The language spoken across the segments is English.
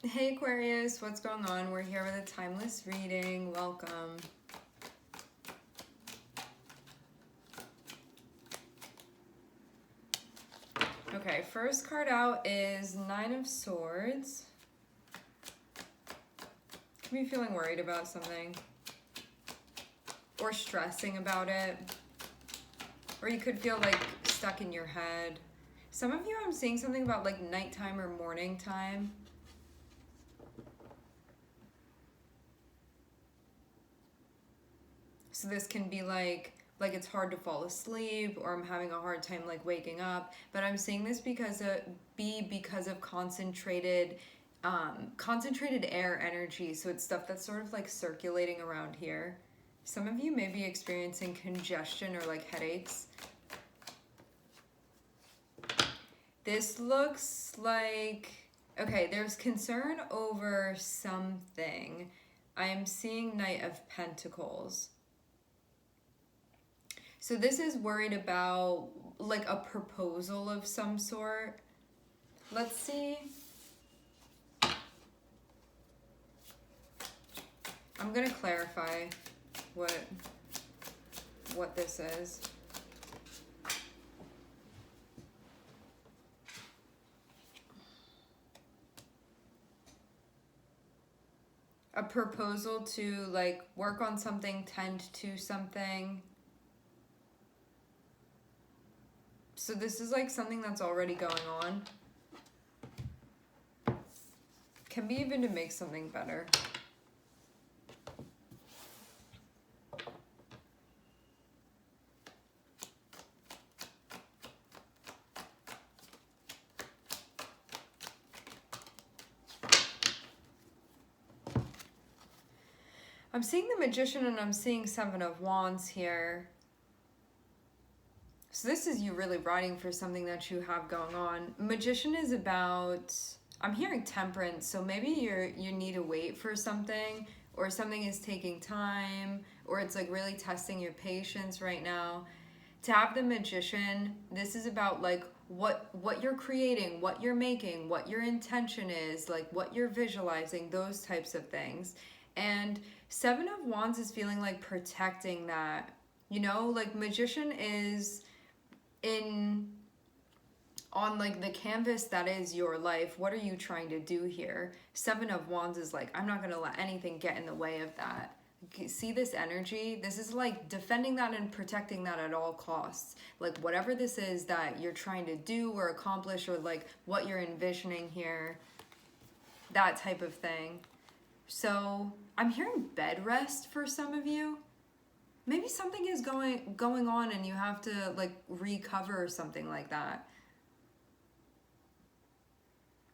Hey Aquarius, what's going on? We're here with a timeless reading. Welcome. Okay, first card out is Nine of Swords. Can be feeling worried about something or stressing about it, or you could feel like stuck in your head. Some of you, I'm seeing something about like nighttime or morning time. So this can be like it's hard to fall asleep, or I'm having a hard time like waking up. But I'm seeing this because of concentrated air energy. So it's stuff that's sort of like circulating around here. Some of you may be experiencing congestion or like headaches. This looks like, okay, there's concern over something. I am seeing Knight of Pentacles. So this is worried about like a proposal of some sort. Let's see. I'm gonna clarify what this is. A proposal to like work on something, tend to something. So this is like something that's already going on. Can be even to make something better. I'm seeing the Magician and I'm seeing Seven of Wands here. So this is you really writing for something that you have going on. Magician is about, I'm hearing temperance, so maybe you need to wait for something, or something is taking time, or it's like really testing your patience right now. To have the Magician, this is about like what you're creating, what you're making, what your intention is, like what you're visualizing, those types of things. And Seven of Wands is feeling like protecting that. You know, like Magician is on like the canvas that is your life. What are you trying to do here? Seven of Wands is like, I'm not going to let anything get in the way of that. See this energy? This is like defending that and protecting that at all costs. Like whatever this is that you're trying to do or accomplish, or like what you're envisioning here, that type of thing. So I'm hearing bed rest for some of you. Maybe something is going on and you have to like recover or something like that.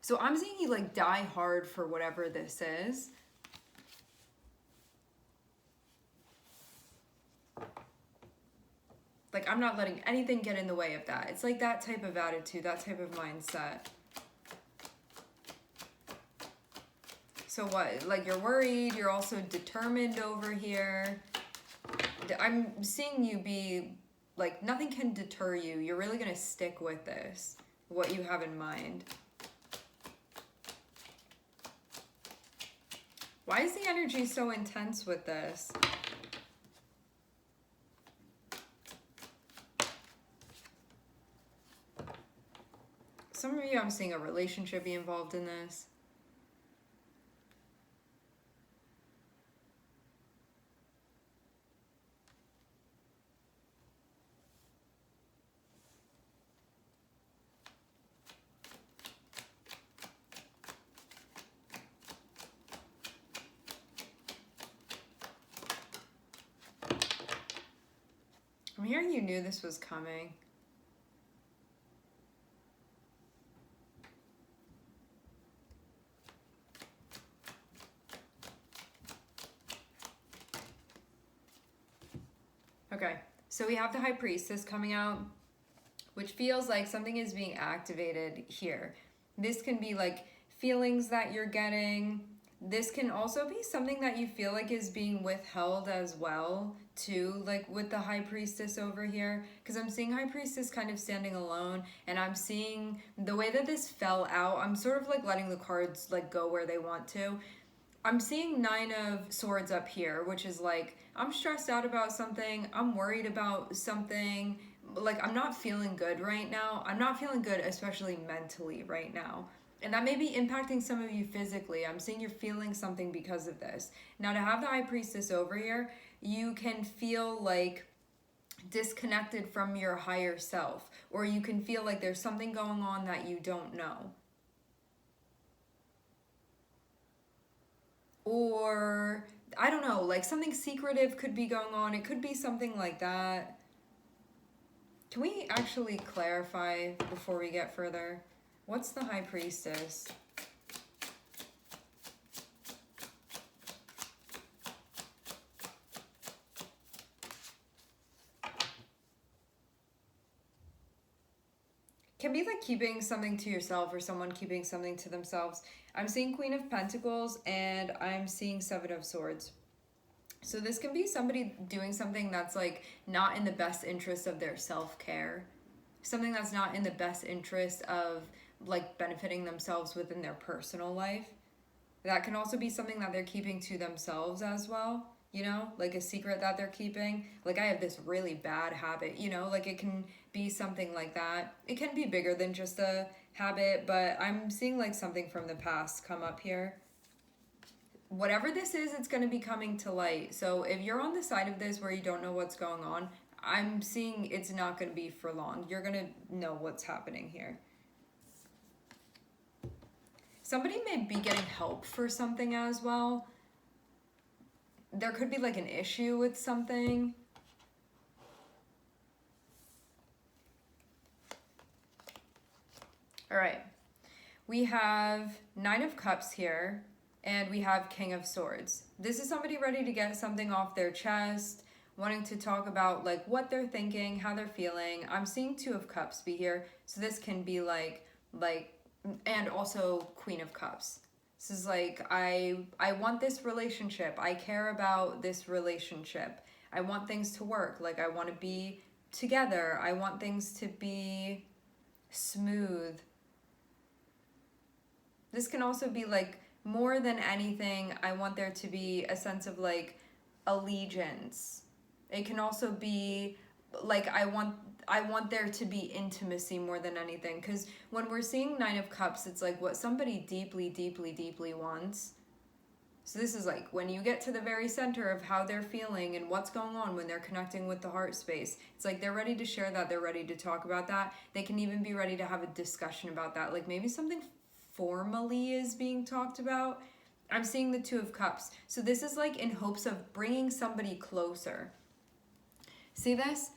So I'm seeing you like die hard for whatever this is. Like I'm not letting anything get in the way of that. It's like that type of attitude, that type of mindset. So what? Like you're worried, you're also determined over here. I'm seeing you be like, nothing can deter you. You're really going to stick with this, what you have in mind. Why is the energy so intense with this? Some of you, I'm seeing a relationship be involved in this. I'm hearing you knew this was coming. Okay, so we have the High Priestess coming out, which feels like something is being activated here. This can be like feelings that you're getting. This can also be something that you feel like is being withheld as well, too, like with the High Priestess over here. Because I'm seeing High Priestess kind of standing alone, and I'm seeing the way that this fell out. I'm sort of like letting the cards like go where they want to. I'm seeing Nine of Swords up here, which is like, I'm stressed out about something. I'm worried about something. Like, I'm not feeling good right now. I'm not feeling good, especially mentally right now. And that may be impacting some of you physically. I'm seeing you're feeling something because of this. Now, to have the High Priestess over here, you can feel like disconnected from your higher self, or you can feel like there's something going on that you don't know. Or, I don't know, like something secretive could be going on. It could be something like that. Can we actually clarify before we get further? What's the High Priestess? Can be like keeping something to yourself or someone keeping something to themselves. I'm seeing Queen of Pentacles and I'm seeing Seven of Swords. So this can be somebody doing something that's like not in the best interest of their self-care. Something that's not in the best interest of like benefiting themselves within their personal life. That can also be something that they're keeping to themselves as well, you know, like a secret that they're keeping. Like, I have this really bad habit, you know, like it can be something like that. It can be bigger than just a habit, but I'm seeing like something from the past come up here. Whatever this is, it's going to be coming to light. So if you're on the side of this where you don't know what's going on, I'm seeing it's not going to be for long. You're going to know what's happening here. Somebody may be getting help for something as well. There could be like an issue with something. All right. We have Nine of Cups here, and we have King of Swords. This is somebody ready to get something off their chest, wanting to talk about like what they're thinking, how they're feeling. I'm seeing Two of Cups be here, so this can be like, and also Queen of Cups. This is like, I want this relationship. I care about this relationship. I want things to work. Like, I want to be together. I want things to be smooth. This can also be like, more than anything, I want there to be a sense of like allegiance. It can also be like, I want there to be intimacy more than anything. Because when we're seeing Nine of Cups, it's like what somebody deeply, deeply, deeply wants. So this is like when you get to the very center of how they're feeling and what's going on when they're connecting with the heart space. It's like they're ready to share that. They're ready to talk about that. They can even be ready to have a discussion about that. Like maybe something formally is being talked about. I'm seeing the Two of Cups. So this is like in hopes of bringing somebody closer. See this?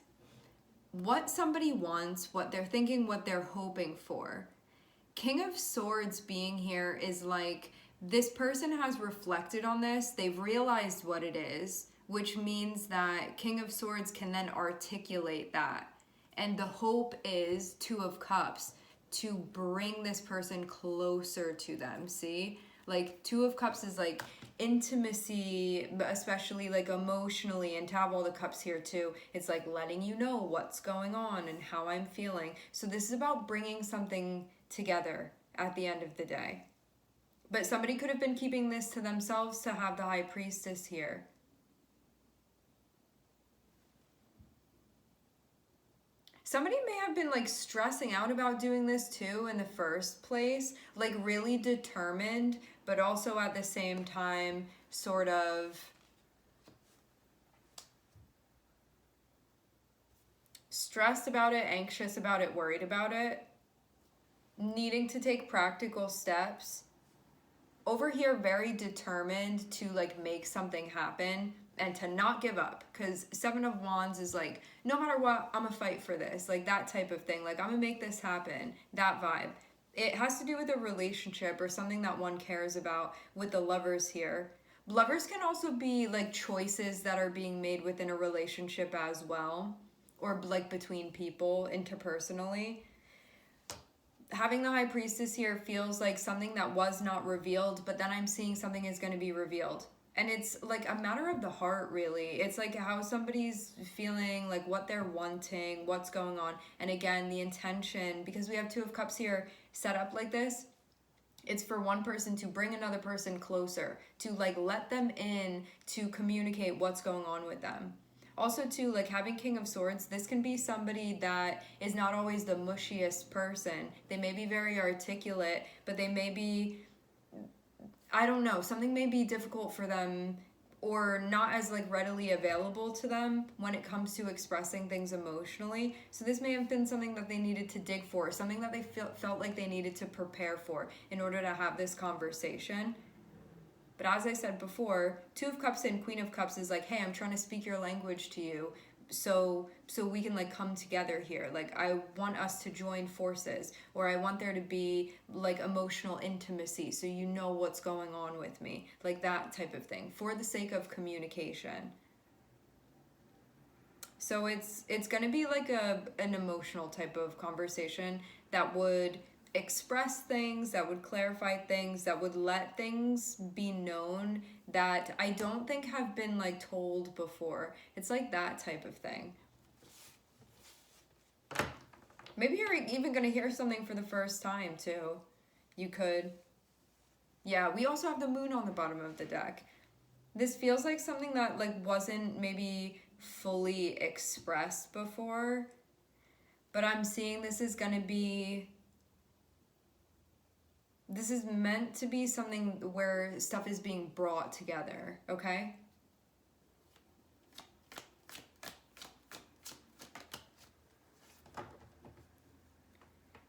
What somebody wants, what they're thinking, what they're hoping for. King of Swords being here is like, this person has reflected on this. They've realized what it is, which means that King of Swords can then articulate that. And the hope is Two of Cups, to bring this person closer to them, see? Like, Two of Cups is like intimacy, especially like emotionally, and to have all the cups here too, it's like letting you know what's going on and how I'm feeling. So this is about bringing something together at the end of the day. But somebody could have been keeping this to themselves to have the High Priestess here. Somebody may have been like stressing out about doing this too in the first place, like really determined, but also at the same time sort of stressed about it, anxious about it, worried about it, needing to take practical steps. Over here, very determined to like make something happen and to not give up, because Seven of Wands is like, no matter what, I'm gonna fight for this, like that type of thing, like I'm gonna make this happen, that vibe. It has to do with a relationship or something that one cares about with the Lovers here. Lovers can also be like choices that are being made within a relationship as well, or like between people interpersonally. having the High Priestess here feels like something that was not revealed, but then I'm seeing something is going to be revealed. And it's like a matter of the heart, really. It's like how somebody's feeling, like what they're wanting, what's going on. And again, the intention, because we have Two of Cups here set up like this, it's for one person to bring another person closer, to like let them in, to communicate what's going on with them. Also, too, like having King of Swords, this can be somebody that is not always the mushiest person. They may be very articulate, but they may be, I don't know, something may be difficult for them or not as like readily available to them when it comes to expressing things emotionally. So this may have been something that they needed to dig for, something that they felt like they needed to prepare for in order to have this conversation. But as I said before, Two of Cups and Queen of Cups is like, hey, I'm trying to speak your language to you, so we can like come together here. Like, I want us to join forces, or I want there to be like emotional intimacy, so you know what's going on with me, like that type of thing, for the sake of communication. So it's going to be like an emotional type of conversation that would express things, that would clarify things, that would let things be known that I don't think have been like told before. It's like that type of thing. Maybe you're even going to hear something for the first time too. You could. Yeah, we also have the Moon on the bottom of the deck. This feels like something that like wasn't maybe fully expressed before, but I'm seeing this is going to be, this is meant to be something where stuff is being brought together, okay?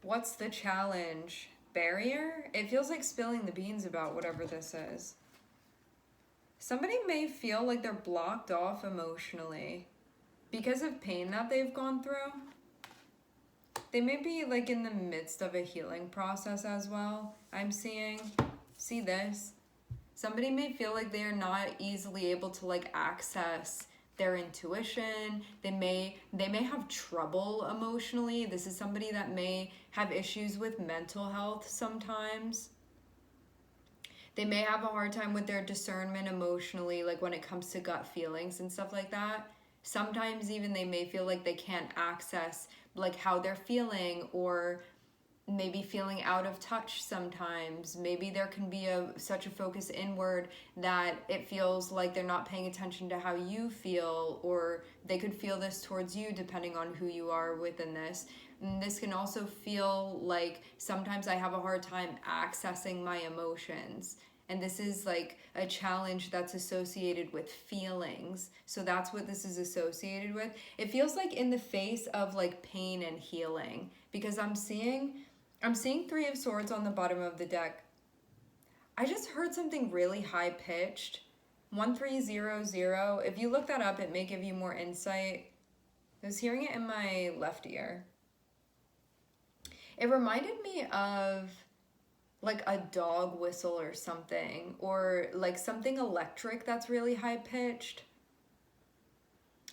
What's the challenge? Barrier? It feels like spilling the beans about whatever this is. Somebody may feel like they're blocked off emotionally because of pain that they've gone through. They may be like in the midst of a healing process as well. I'm seeing. See this? Somebody may feel like they are not easily able to like access their intuition. They may have trouble emotionally. This is somebody that may have issues with mental health sometimes. They may have a hard time with their discernment emotionally, like when it comes to gut feelings and stuff like that. Sometimes even they may feel like they can't access like how they're feeling, or maybe feeling out of touch sometimes. Maybe there can be such a focus inward that it feels like they're not paying attention to how you feel, or they could feel this towards you depending on who you are within this. And this can also feel like sometimes I have a hard time accessing my emotions. And this is like a challenge that's associated with feelings. So that's what this is associated with. It feels like in the face of like pain and healing, because I'm seeing Three of Swords on the bottom of the deck. I just heard something really high pitched. 1300. If you look that up, it may give you more insight. I was hearing it in my left ear. It reminded me of like a dog whistle or something, or like something electric that's really high pitched,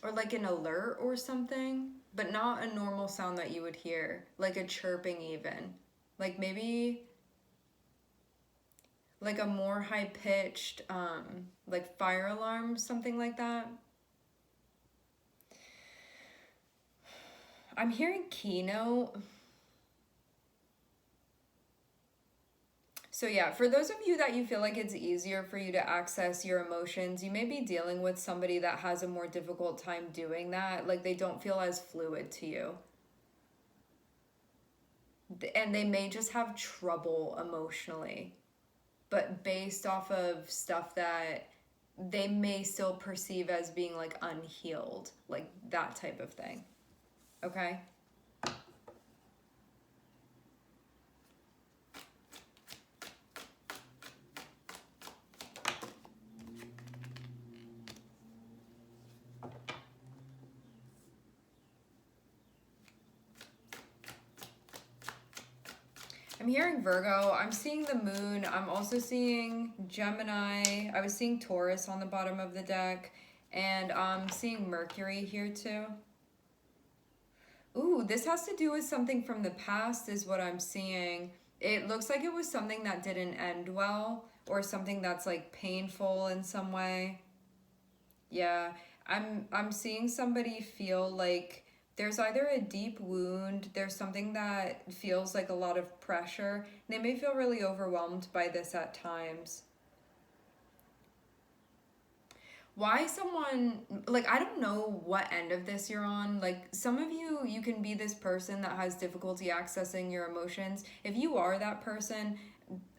or like an alert or something, but not a normal sound that you would hear, like a chirping even, like maybe like a more high pitched like fire alarm, something like that. I'm hearing keynote. So yeah, for those of you that you feel like it's easier for you to access your emotions, you may be dealing with somebody that has a more difficult time doing that. Like they don't feel as fluid to you. And they may just have trouble emotionally, but based off of stuff that they may still perceive as being like unhealed, like that type of thing. Okay? I'm hearing Virgo. I'm seeing the Moon. I'm also seeing Gemini. I was seeing Taurus on the bottom of the deck. And I'm seeing Mercury here too. Ooh, this has to do with something from the past, is what I'm seeing. It looks like it was something that didn't end well, or something that's like painful in some way. Yeah, I'm seeing somebody feel like there's either a deep wound, there's something that feels like a lot of pressure. They may feel really overwhelmed by this at times. Why someone, like, I don't know what end of this you're on. Like, some of you can be this person that has difficulty accessing your emotions. If you are that person,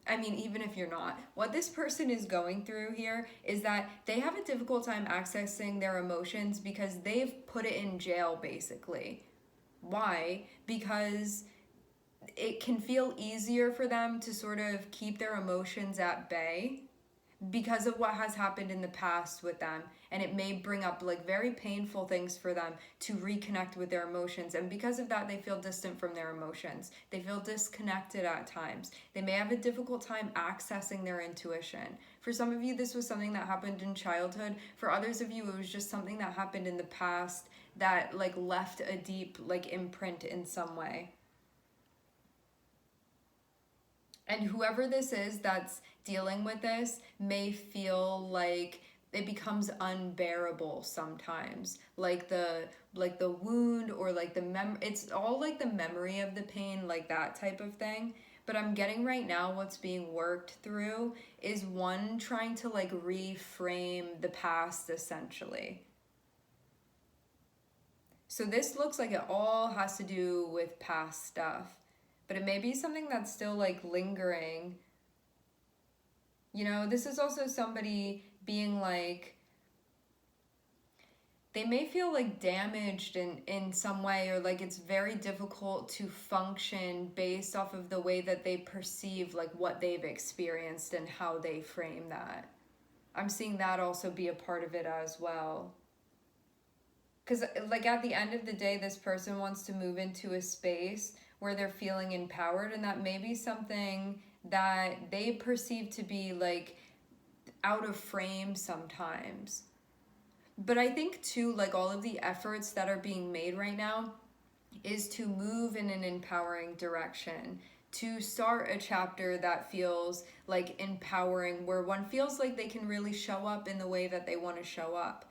I mean, even if you're not, what this person is going through here is that they have a difficult time accessing their emotions because they've put it in jail, basically. Why? Because it can feel easier for them to sort of keep their emotions at bay because of what has happened in the past with them, and it may bring up like very painful things for them to reconnect with their emotions, and because of that they feel distant from their emotions, they feel disconnected at times, they may have a difficult time accessing their intuition. For some of you this was something that happened in childhood, for others of you it was just something that happened in the past that like left a deep like imprint in some way. And whoever this is that's dealing with this may feel like it becomes unbearable sometimes. Like the wound, or like it's all like the memory of the pain, like that type of thing. But I'm getting right now what's being worked through is one trying to like reframe the past essentially. So this looks like it all has to do with past stuff, but it may be something that's still like lingering. You know, this is also somebody being like, they may feel like damaged in some way, or like it's very difficult to function based off of the way that they perceive like what they've experienced and how they frame that. I'm seeing that also be a part of it as well. Because like at the end of the day, this person wants to move into a space where they're feeling empowered, and that may be something that they perceive to be like out of frame sometimes. But I think too, like all of the efforts that are being made right now is to move in an empowering direction, to start a chapter that feels like empowering, where one feels like they can really show up in the way that they want to show up.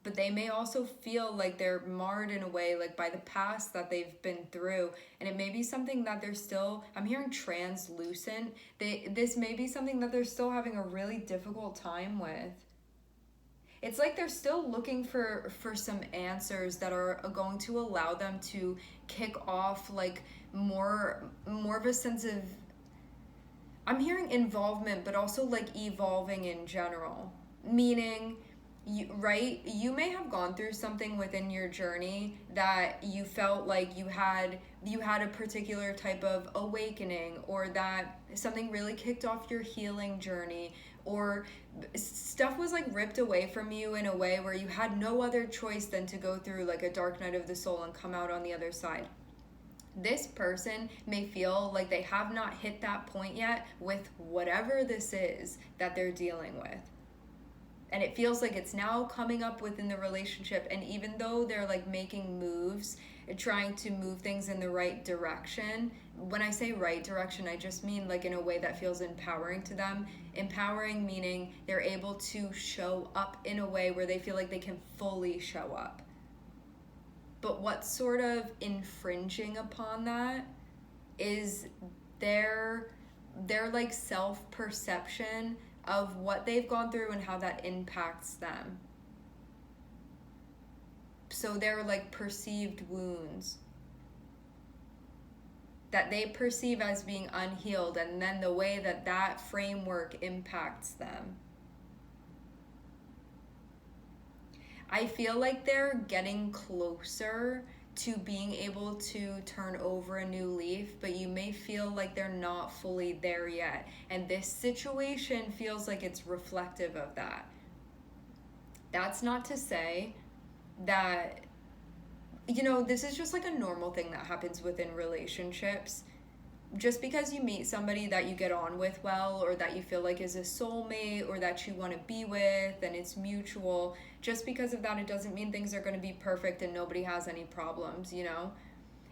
But they may also feel like they're marred in a way like by the past that they've been through, and it may be something that they're still, I'm hearing translucent, this may be something that they're still having a really difficult time with. It's like they're still looking for some answers that are going to allow them to kick off like more of a sense of, I'm hearing involvement, but also like evolving in general, meaning you may have gone through something within your journey that you felt like you had a particular type of awakening, or that something really kicked off your healing journey, or stuff was like ripped away from you in a way where you had no other choice than to go through like a dark night of the soul and come out on the other side. This person may feel like they have not hit that point yet with whatever this is that they're dealing with. And it feels like it's now coming up within the relationship, and even though they're like making moves, trying to move things in the right direction, when I say right direction, I just mean like in a way that feels empowering to them. Empowering meaning they're able to show up in a way where they feel like they can fully show up. But what's sort of infringing upon that is their like self-perception of what they've gone through and how that impacts them. So they're like perceived wounds that they perceive as being unhealed, and then the way that that framework impacts them. I feel like they're getting closer to being able to turn over a new leaf, but you may feel like they're not fully there yet. And this situation feels like it's reflective of that. That's not to say that, you know, this is just like a normal thing that happens within relationships. Just because you meet somebody that you get on with well, or that you feel like is a soulmate, or that you want to be with and it's mutual, just because of that, it doesn't mean things are going to be perfect and nobody has any problems, you know?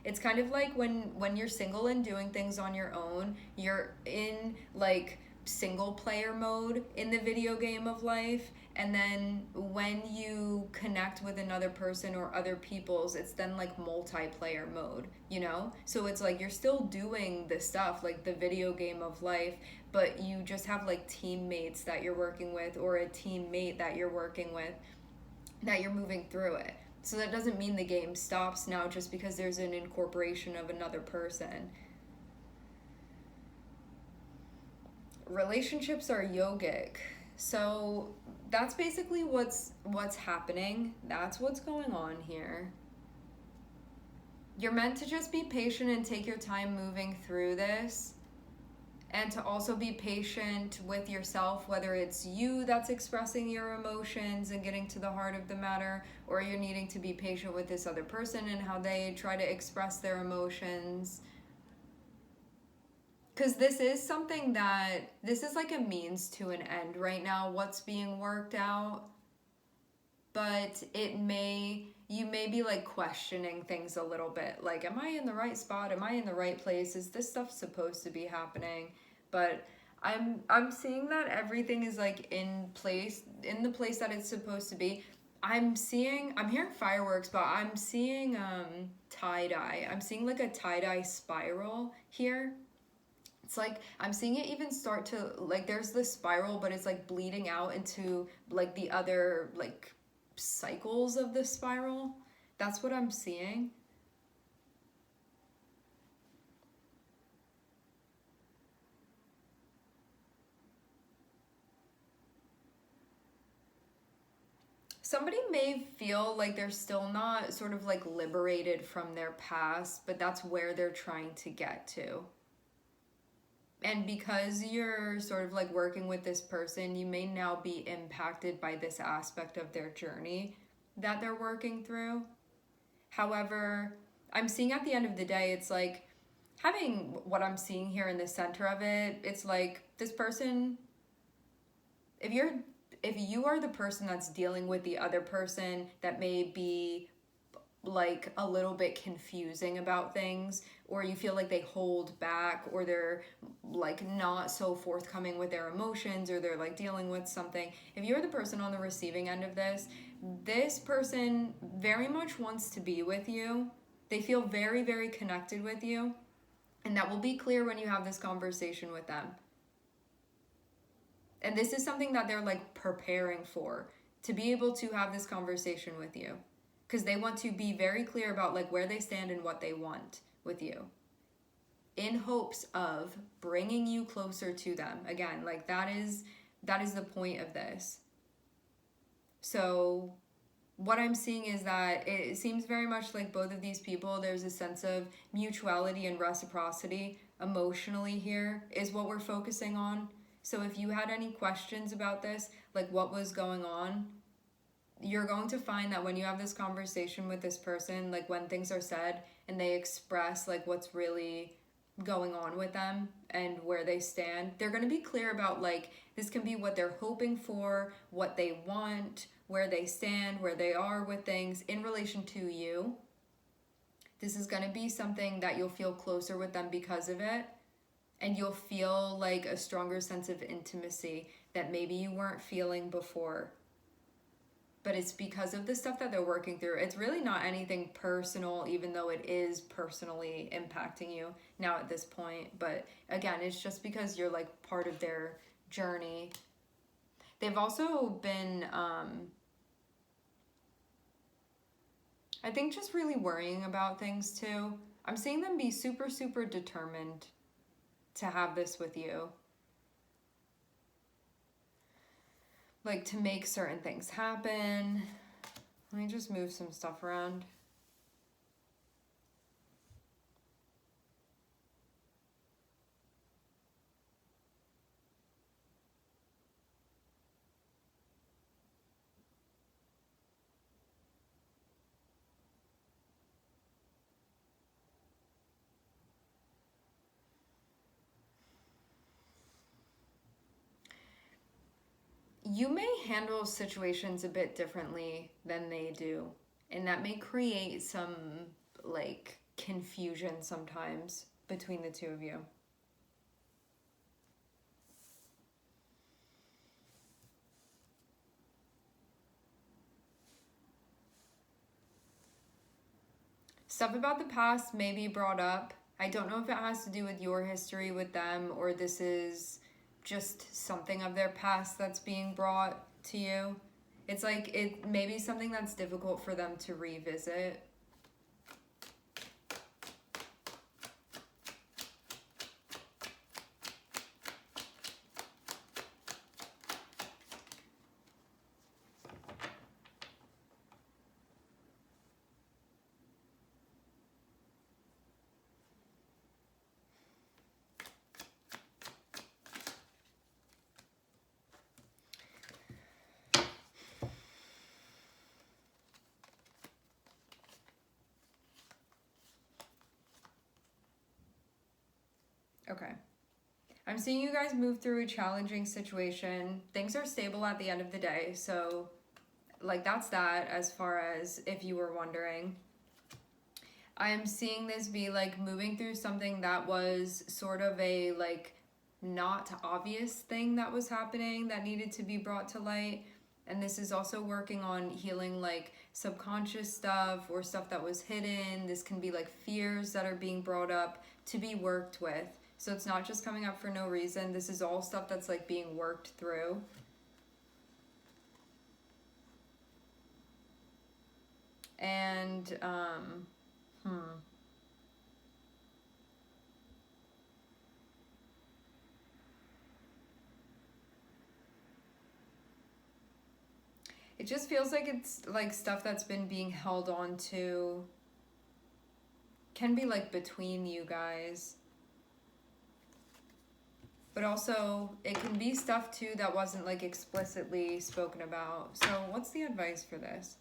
It's kind of like when you're single and doing things on your own, you're in like single player mode in the video game of life, and then when you connect with another person or other people's, it's then like multiplayer mode, you know? So it's like you're still doing the stuff like the video game of life, but you just have like teammates that you're working with, or a teammate that you're working with, that you're moving through it. So that doesn't mean the game stops now just because there's an incorporation of another person. Relationships are yogic. So that's basically what's happening. That's what's going on here. You're meant to just be patient and take your time moving through this, and to also be patient with yourself, whether it's you that's expressing your emotions and getting to the heart of the matter, or you're needing to be patient with this other person and how they try to express their emotions. Because this is something that, this is like a means to an end right now, what's being worked out. But you may be like questioning things a little bit. Like, am I in the right spot? Am I in the right place? Is this stuff supposed to be happening? But I'm seeing that everything is like in the place that it's supposed to be. I'm hearing fireworks, but I'm seeing tie-dye. I'm seeing like a tie-dye spiral here. It's like I'm seeing it even start to, like, there's this spiral, but it's like bleeding out into like the other like cycles of the spiral. That's what I'm seeing. Somebody may feel like they're still not sort of like liberated from their past, but that's where they're trying to get to. And because you're sort of like working with this person, you may now be impacted by this aspect of their journey that they're working through. However, I'm seeing at the end of the day, it's like having what I'm seeing here in the center of it, it's like this person, if you are the person that's dealing with the other person that may be like a little bit confusing about things, or you feel like they hold back, or they're like not so forthcoming with their emotions, or they're like dealing with something, if you're the person on the receiving end of this person very much wants to be with you. They feel very, very connected with you, and that will be clear when you have this conversation with them. And this is something that they're like preparing for, to be able to have this conversation with you, because they want to be very clear about like where they stand and what they want with you, in hopes of bringing you closer to them. Again, like that is the point of this. So what I'm seeing is that it seems very much like both of these people, there's a sense of mutuality and reciprocity emotionally here is what we're focusing on. So if you had any questions about this, like what was going on, you're going to find that when you have this conversation with this person, like when things are said and they express like what's really going on with them and where they stand, they're going to be clear about like this can be what they're hoping for, what they want, where they stand, where they are with things in relation to you. This is going to be something that you'll feel closer with them because of it, and you'll feel like a stronger sense of intimacy that maybe you weren't feeling before. But it's because of the stuff that they're working through. It's really not anything personal, even though it is personally impacting you now at this point. But again, it's just because you're like part of their journey. They've also been, I think, just really worrying about things too. I'm seeing them be super, super determined to have this with you. Like to make certain things happen. Let me just move some stuff around. You may handle situations a bit differently than they do, and that may create some like confusion sometimes between the two of you. Stuff about the past may be brought up. I don't know if it has to do with your history with them or this is just something of their past that's being brought to you. It's like it may be something that's difficult for them to revisit. Okay. I'm seeing you guys move through a challenging situation. Things are stable at the end of the day. So, like, that's that as far as if you were wondering. I am seeing this be, like, moving through something that was sort of a, like, not obvious thing that was happening that needed to be brought to light. And this is also working on healing, like, subconscious stuff or stuff that was hidden. This can be, like, fears that are being brought up to be worked with. So it's not just coming up for no reason. This is all stuff that's, like, being worked through. And, It just feels like it's, like, stuff that's been being held on to. Can be, like, between you guys. But also, it can be stuff, too, that wasn't, like, explicitly spoken about. So, what's the advice for this?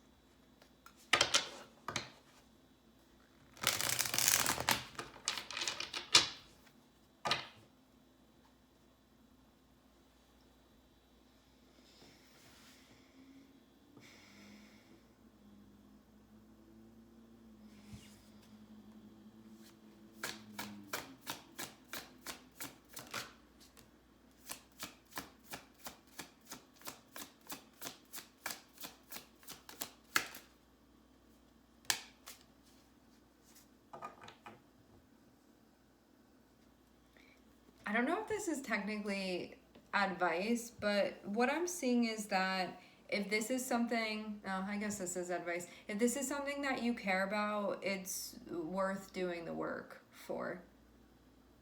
I don't know if this is technically advice, but what I'm seeing is that if this is something, oh, I guess this is advice. If this is something that you care about, it's worth doing the work for.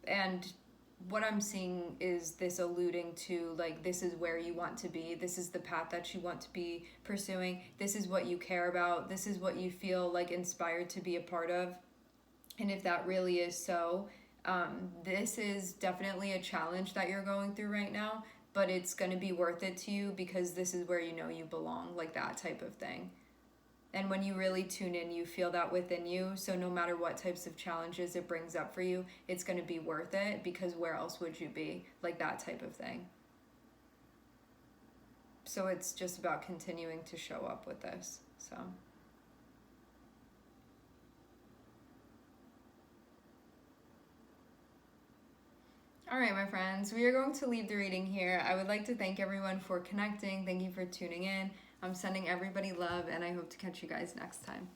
And what I'm seeing is this alluding to, like, this is where you want to be. This is the path that you want to be pursuing. This is what you care about. This is what you feel, like, inspired to be a part of. And if that really is so, this is definitely a challenge that you're going through right now, but it's going to be worth it to you because this is where you know you belong, like that type of thing. And when you really tune in, you feel that within you. So no matter what types of challenges it brings up for you, it's going to be worth it because where else would you be? Like that type of thing. So it's just about continuing to show up with this. So. All right, my friends, we are going to leave the reading here. I would like to thank everyone for connecting. Thank you for tuning in. I'm sending everybody love, and I hope to catch you guys next time.